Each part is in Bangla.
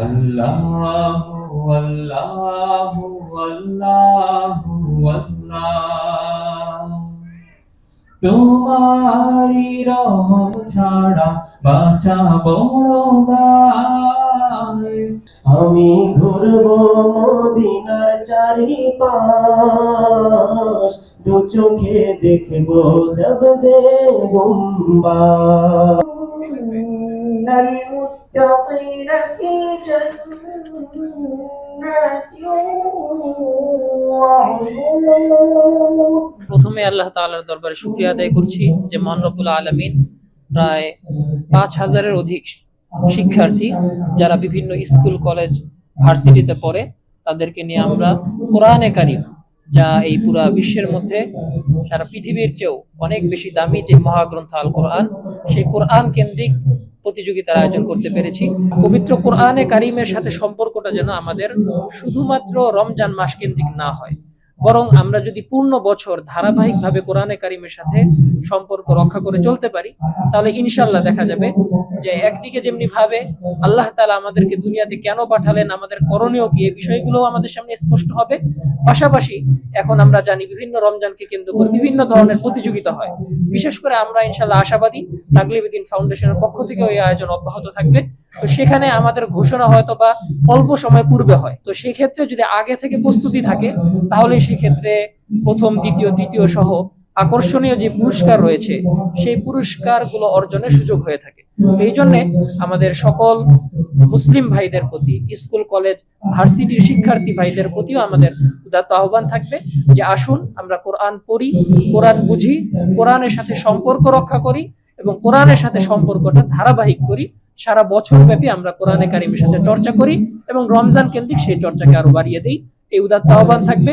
আল্লাহু আল্লাহু আল্লাহু আল্লাহ। তোমারি রহম ছাড়া বাঁচা বড় দায়। আমি ঘুরবো মদিনার চারিপাশ, দু চোখে দেখবো সবজে গুম্বাদ। المتقين في جنات وعيون। প্রথমে আল্লাহ তাআলার দরবারে শুকরিয়া আদায় করছি যে মহান রব্বুল আলামিন প্রায় ৫,০০০-এর অধিক শিক্ষার্থী যারা বিভিন্ন স্কুল, কলেজ, ভার্সিটিতে পড়ে, তাদেরকে নিয়ে আমরা কোরআনে কারীম, যা এই পুরা বিশ্বের মধ্যে সারা পৃথিবীর চেয়েও অনেক বেশি দামি যে মহাগ্রন্থ আল কোরআন, সেই কোরআন কেন্দ্রিক প্রতিযোগিতার আয়োজন করতে পেরেছি। পবিত্র কোরআনে কারীমের সাথে সম্পর্কটা যেন আমাদের শুধুমাত্র রমজান মাস কেন্দ্রিক না হয়, বরং আমরা যদি পূর্ণ বছর ধারাবাহিকভাবে কোরআনে কারীমের সাথে সম্পর্ক রক্ষা করে চলতে পারি, তাহলে ইনশাআল্লাহ দেখা যাবে যে একদিকে যেমনি ভাবে আল্লাহ তাআলা আমাদেরকে দুনিয়াতে কেন পাঠালেন, আমাদের করণীয় কি, এই বিষয়গুলো আমাদের সামনে স্পষ্ট হবে। পাশাপাশি এখন আমরা জানি বিভিন্ন রমজানকে কেন্দ্র করে বিভিন্ন ধরনের প্রতিযোগিতা হয়। বিশেষ করে আমরা ইনশাআল্লাহ আশাবাদী তাগলিবে দ্বীন ফাউন্ডেশনের পক্ষ থেকে এই আয়োজন অব্যাহত থাকবে। তো সেখানে আমাদের ঘোষণা হয়তো বা অল্প সময় পূর্বে হয়, তো সেক্ষেত্রে যদি আগে থেকে প্রস্তুতি থাকে তাহলে সেক্ষেত্রে প্রথম, দ্বিতীয়, তৃতীয় সহ আকর্ষণীয় যে পুরস্কার রয়েছে সেই পুরস্কারগুলো অর্জনের সুযোগ হয়ে থাকে। এই জন্য আমাদের সকল মুসলিম ভাইদের প্রতি, স্কুল, কলেজ, ভার্সিটির শিক্ষার্থী ভাইদের প্রতিও আমাদের উদাত্ত আহ্বান থাকবে যে আসুন আমরা কোরআন পড়ি, কোরআন বুঝি, কোরআনের সাথে সম্পর্ক রক্ষা করি এবং কোরআনের সাথে সম্পর্কটা ধারাবাহিক করি। সারা বছর ব্যাপী আমরা কোরআনে কারীমের সাথে চর্চা করি এবং রমজান কেন্দ্রিক সেই চর্চাকে আরো বাড়িয়ে দিই। এই উদাত্ত আহ্বান থাকবে।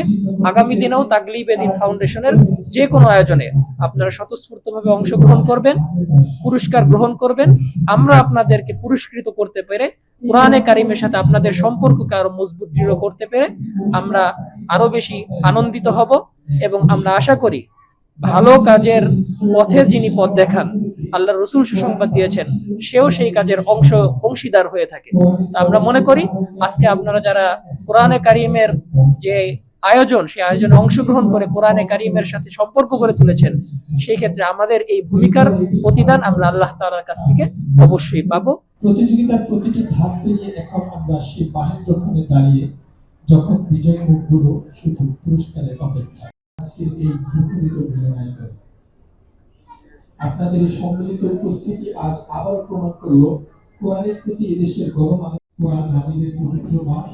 আগামী দিনেও তাগলিবে দ্বীন ফাউন্ডেশনের যে কোনো আয়োজনে আপনারা স্বতঃস্ফূর্তভাবে অংশগ্রহণ করবেন, পুরস্কার গ্রহণ করবেন। আমরা আপনাদেরকে পুরস্কৃত করতে পেরে, কোরআনে কারীমের সাথে আপনাদের সম্পর্ককে আরো মজবুত, দৃঢ় করতে পেরে আমরা আরো বেশি আনন্দিত হব এবং আমরা আশা করি ভালো কাজের পথের যিনি পথ দেখান, আল্লাহ রসুল সুসংবাদ দিয়েছেন, সেও সেই কাজের অংশীদার হয়ে থাকে। আমরা মনে করি আজকে আপনারা যারা কোরআনে কারীমের যে আয়োজন, সেই আয়োজনে অংশগ্রহণ করে কোরআনে কারীমের সাথে সম্পর্ক করে তুলেছেন, সেই ক্ষেত্রে আমাদের এই ভূমিকার প্রতিদান আমরা আল্লাহ তাআলার কাছ থেকে অবশ্যই পাবো। প্রতিযোগিতার প্রতিটি ধাপ পেরিয়ে এখন আমরা সেই বাহিরক্ষণে দাঁড়িয়ে, যখন বিজয়ী মুখগুলো শুধু পুরস্কারের অপেক্ষা। আজকের এই মুখরিত মিলনায়তনে আপনাদের এই সম্মিলিত উপস্থিতি আজ আবারও প্রমাণ করলো কোরআনের প্রতি এদেশের গণমানুষ, কোরআন নাজিলের পবিত্র মাস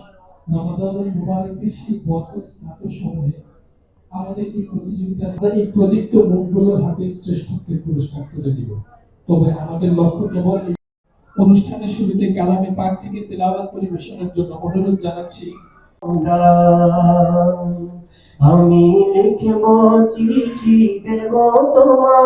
রমাদানুল মুবারকের সেই বরকত স্নাত সময়ে আমাদের এই প্রতিযোগিতা, এই প্রদীপ্ত মুখগুলোর হাতে শ্রেষ্ঠত্বের পুরস্কার তুলে দিব। তবে আমাদের লক্ষ্য কেবল অনুষ্ঠানের শুরুতে কালামে পাক থেকে তেলাওয়াত পরিবেশনের জন্য অনুরোধ জানাচ্ছি। আমি লিখব চিঠি দেব তোমার।